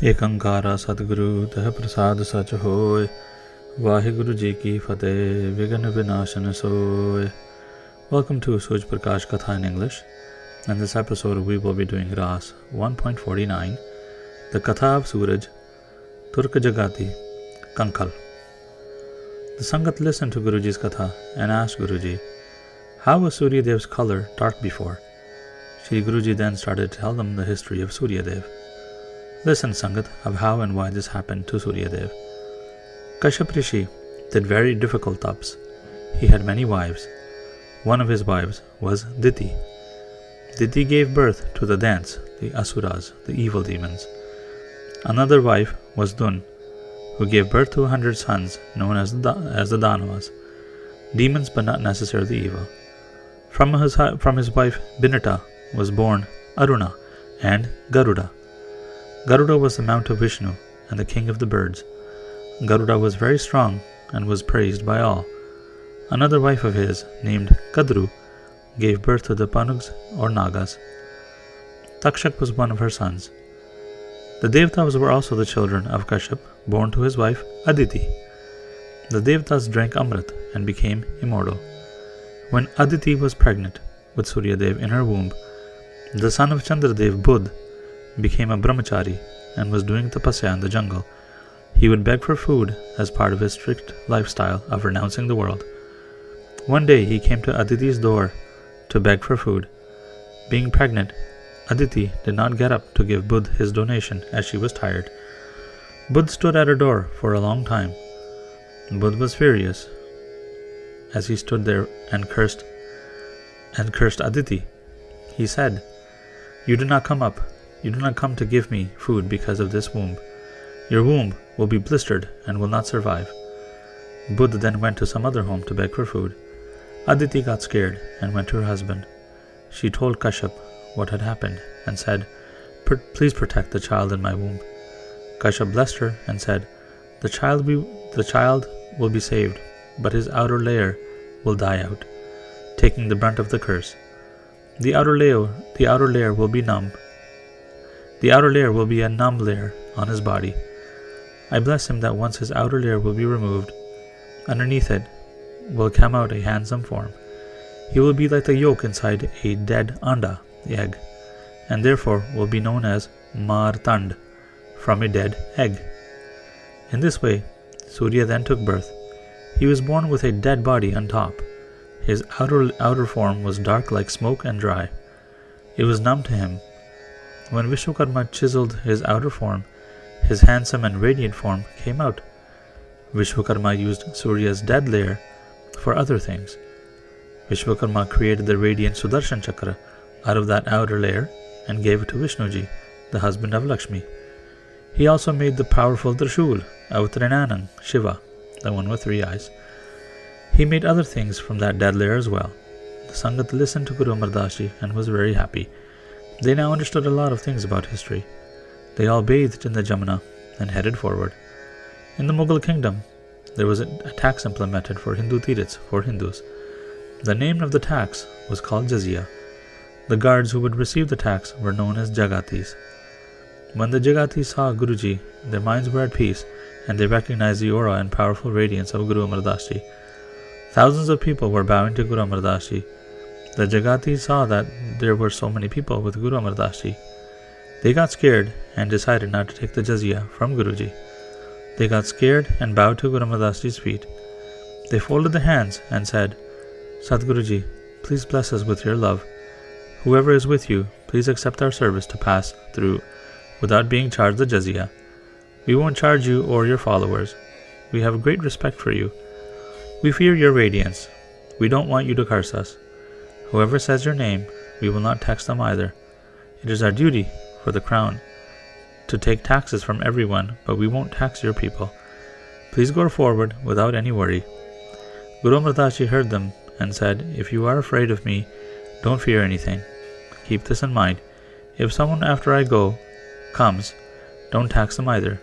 ਏਕੰਕਾਰਾ ਸਤਿਗੁਰੂ ਤਹ ਪ੍ਰਸਾਦ ਸਚ ਹੋਇ। Waheguru ji ki fateh, Vigna Vinashan soy. Welcome to Sooraj Prakash Katha in English. In this episode we will be doing Raas 1.49, the Katha of Sooraj, Turk Jaghati, Kunkhal. The Sangat listened to Guruji's Katha and asked Guruji, how was Surya Dev's color dark before? Shri Guruji then started to tell them the history of Surya Dev. Listen, Sangat, of how and why this happened to Surya Dev. Kashyap Rishi did very difficult taps. He had many wives. One of his wives was Diti. Diti gave birth to the Dants, the Asuras, the evil demons. Another wife was Dun, who gave birth to 100 sons known as the Danavas, demons but not necessarily evil. From his wife Binata was born Aruna and Garuda. Garuda was the mount of Vishnu and the king of the birds. Garuda was very strong and was praised by all. Another wife of his, named Kadru, gave birth to the Panugs or Nagas. Takshak was one of her sons. The Devtas were also the children of Kashyap, born to his wife Aditi. The Devtas drank Amrit and became immortal. When Aditi was pregnant with Surya Dev in her womb, the son of Chandradev, Budh, became a brahmachari and was doing tapasya in the jungle. He would beg for food as part of his strict lifestyle of renouncing the world. One day he came to Aditi's door to beg for food. Being pregnant, Aditi did not get up to give Budh his donation as she was tired. Budh stood at her door for a long time. Budh was furious as he stood there and cursed Aditi. He said, "You do not come up. You do not come to give me food because of this womb. Your womb will be blistered and will not survive." Budh then went to some other home to beg for food. Aditi got scared and went to her husband. She told Kashyap what had happened and said, "Please protect the child in my womb." Kashyap blessed her and said, The child will be saved, but his outer layer will die out, taking the brunt of the curse. The outer layer will be numb. The outer layer will be a numb layer on his body. I bless him that once his outer layer will be removed, underneath it will come out a handsome form. He will be like the yolk inside a dead anda, the egg, and therefore will be known as Martand, from a dead egg. In this way, Surya then took birth. He was born with a dead body on top. His outer form was dark like smoke and dry. It was numb to him. When Vishwakarma chiseled his outer form, his handsome and radiant form came out. Vishwakarma used Surya's dead layer for other things. Vishwakarma created the radiant Sudarshan Chakra out of that outer layer and gave it to Vishnuji, the husband of Lakshmi. He also made the powerful Trishul of Trehan, Seva, the one with 3 eyes. He made other things from that dead layer as well. The Sangat listened to Guru Amar Das Ji and was very happy. They now understood a lot of things about history. They all bathed in the Jamuna and headed forward. In the Mughal kingdom, there was a tax implemented for Hindu tiriths for Hindus. The name of the tax was called Jizya. The guards who would receive the tax were known as Jaghatis. When the Jaghatis saw Guruji, their minds were at peace and they recognized the aura and powerful radiance of Guru Amar Das Ji. Thousands of people were bowing to Guru Amar Das Ji. The Jagatis saw that there were so many people with Guru Amar Das Ji. They got scared and decided not to take the jizya from Guruji. They got scared and bowed to Guru Amar Das Ji's feet. They folded their hands and said, "Sadguruji, please bless us with your love. Whoever is with you, please accept our service to pass through without being charged the jizya. We won't charge you or your followers. We have great respect for you. We fear your radiance. We don't want you to curse us. Whoever says your name, we will not tax them either. It is our duty for the crown to take taxes from everyone, but we won't tax your people. Please go forward without any worry." Guru Amar Das Ji heard them and said, "If you are afraid of me, don't fear anything. Keep this in mind. If someone after I go comes, don't tax them either,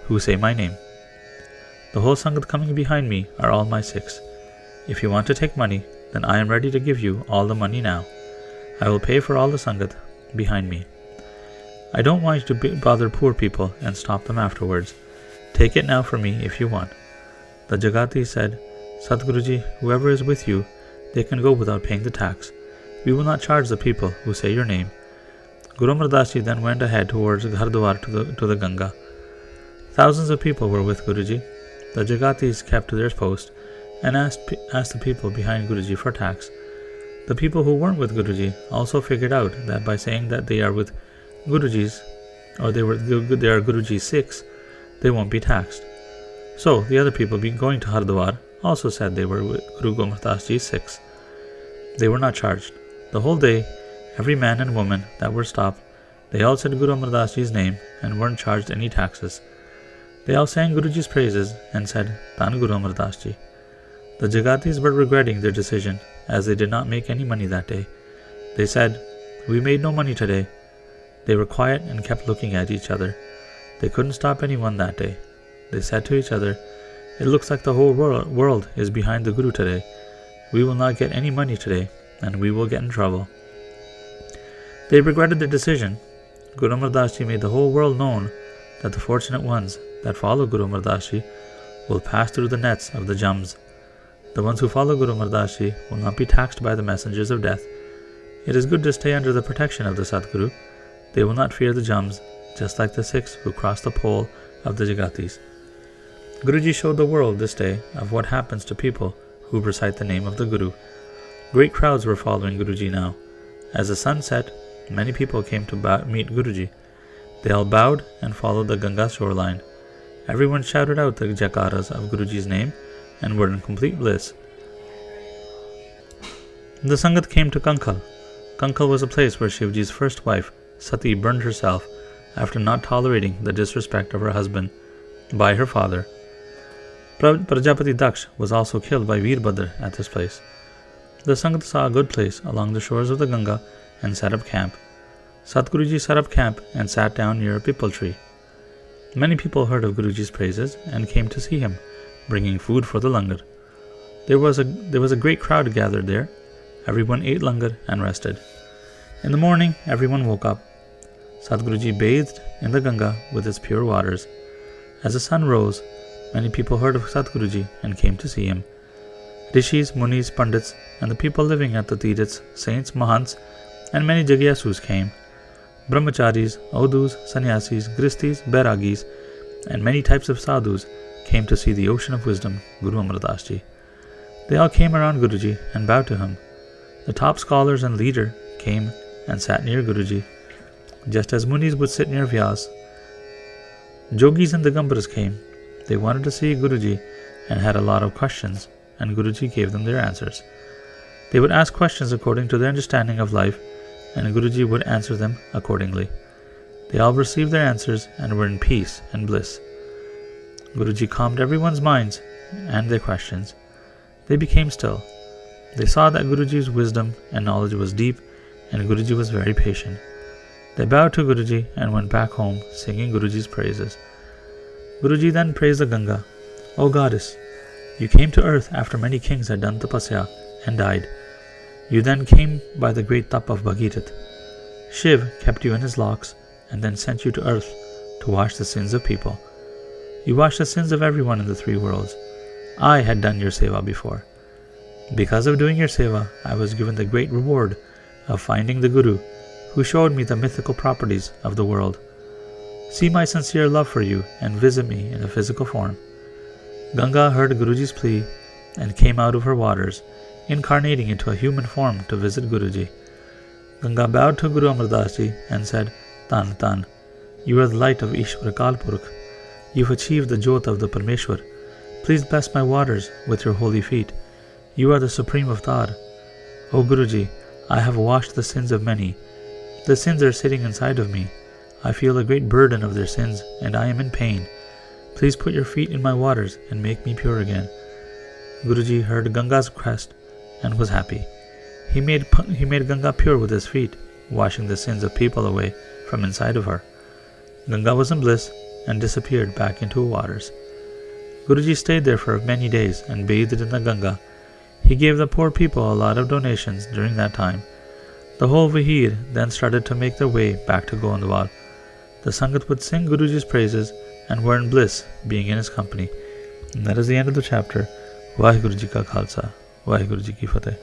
who say my name. The whole Sangat coming behind me are all my Sikhs. If you want to take money, then I am ready to give you all the money now. I will pay for all the Sangat behind me." I don't want you to bother poor people and stop them afterwards. Take it now from me if you want. The Jaghati said, Sadguruji, whoever is with you, they can go without paying the tax. We will not charge the people who say your name. Guru Amar Das Ji then went ahead towards Gurdwara to the Ganga. Thousands of people were with Guruji. The Jagatis kept to their post and asked the people behind Guruji for tax. The people who weren't with Guruji also figured out that by saying that they are with Guruji's, or they are Guruji's Sikhs, they won't be taxed. So the other people going to Hardwar also said they were with Guru Amar Das Ji's Sikhs. They were not charged. The whole day, every man and woman that were stopped, they all said Guru Amar Das Ji's name and weren't charged any taxes. They all sang Guruji's praises and said, Tan Guru Amar Das Ji. The Jagatis were regretting their decision as they did not make any money that day. They said, We made no money today. They were quiet and kept looking at each other. They couldn't stop anyone that day. They said to each other, It looks like the whole world is behind the Guru today. We will not get any money today, and we will get in trouble. They regretted their decision. Guru Amar Das Ji made the whole world known that the fortunate ones that follow Guru Amar Das Ji will pass through the nets of the jums. The ones who follow Guru Amar Das Ji will not be taxed by the messengers of death. It is good to stay under the protection of the Sadguru. They will not fear the jums, just like the Sikhs who cross the pole of the Jagatis. Guruji showed the world this day of what happens to people who recite the name of the Guru. Great crowds were following Guruji now. As the sun set, many people came to meet Guruji. They all bowed and followed the Ganga shoreline. Everyone shouted out the jakaras of Guruji's name and were in complete bliss. The Sangat came to Kunkhal. Kunkhal was a place where Shivji's first wife, Sati, burned herself after not tolerating the disrespect of her husband by her father. Prajapati Daksh was also killed by Veerbhadra at this place. The Sangat saw a good place along the shores of the Ganga and set up camp. Satguruji set up camp and sat down near a pipal tree. Many people heard of Guruji's praises and came to see him, bringing food for the langar. There was a great crowd gathered there. Everyone ate langar and rested. In the morning, everyone woke up. Sadguruji bathed in the Ganga with its pure waters. As the sun rose, many people heard of Sadguruji and came to see him. Rishis, Munis, Pandits, and the people living at the Tirths, saints, Mahants, and many Jagyasus came. Brahmacharis, Audus, Sannyasis, Gristis, Bairagis, and many types of sadhus came to see the ocean of wisdom, Guru Amar Das Ji. They all came around Guruji and bowed to him. The top scholars and leader came and sat near Guruji, just as Munis would sit near Vyas. Jogis and Digambras came. They wanted to see Guruji and had a lot of questions, and Guruji gave them their answers. They would ask questions according to their understanding of life, and Guruji would answer them accordingly. They all received their answers and were in peace and bliss. Guruji calmed everyone's minds and their questions. They became still. They saw that Guruji's wisdom and knowledge was deep, and Guruji was very patient. They bowed to Guruji and went back home singing Guruji's praises. Guruji then praised the Ganga. O goddess, you came to earth after many kings had done tapasya and died. You then came by the great tap of Bhagti. Shiv kept you in his locks and then sent you to earth to wash the sins of people. You washed the sins of everyone in the three worlds. I had done your Seva before. Because of doing your Seva, I was given the great reward of finding the Guru, who showed me the mythical properties of the world. See my sincere love for you and visit me in a physical form. Ganga heard Guruji's plea and came out of her waters, incarnating into a human form to visit Guruji. Ganga bowed to Guru Amar Das Ji and said, Tan, Tan, you are the light of Ishwar Kalpurukh. You've achieved the Jyot of the Parmeshwar. Please bless my waters with your holy feet. You are the supreme avatar. O Guruji, I have washed the sins of many. The sins are sitting inside of me. I feel a great burden of their sins, and I am in pain. Please put your feet in my waters and make me pure again. Guruji heard Ganga's request and was happy. He made Ganga pure with his feet, washing the sins of people away from inside of her. Ganga was in bliss and disappeared back into her waters. Guruji stayed there for many days and bathed in the Ganga. He gave the poor people a lot of donations during that time. The whole Vihir then started to make their way back to Gondwal. The Sangat would sing Guruji's praises and were in bliss being in his company. And that is the end of the chapter. Waheguru Ji Ka Khalsa, Waheguru Ji Ki Fateh.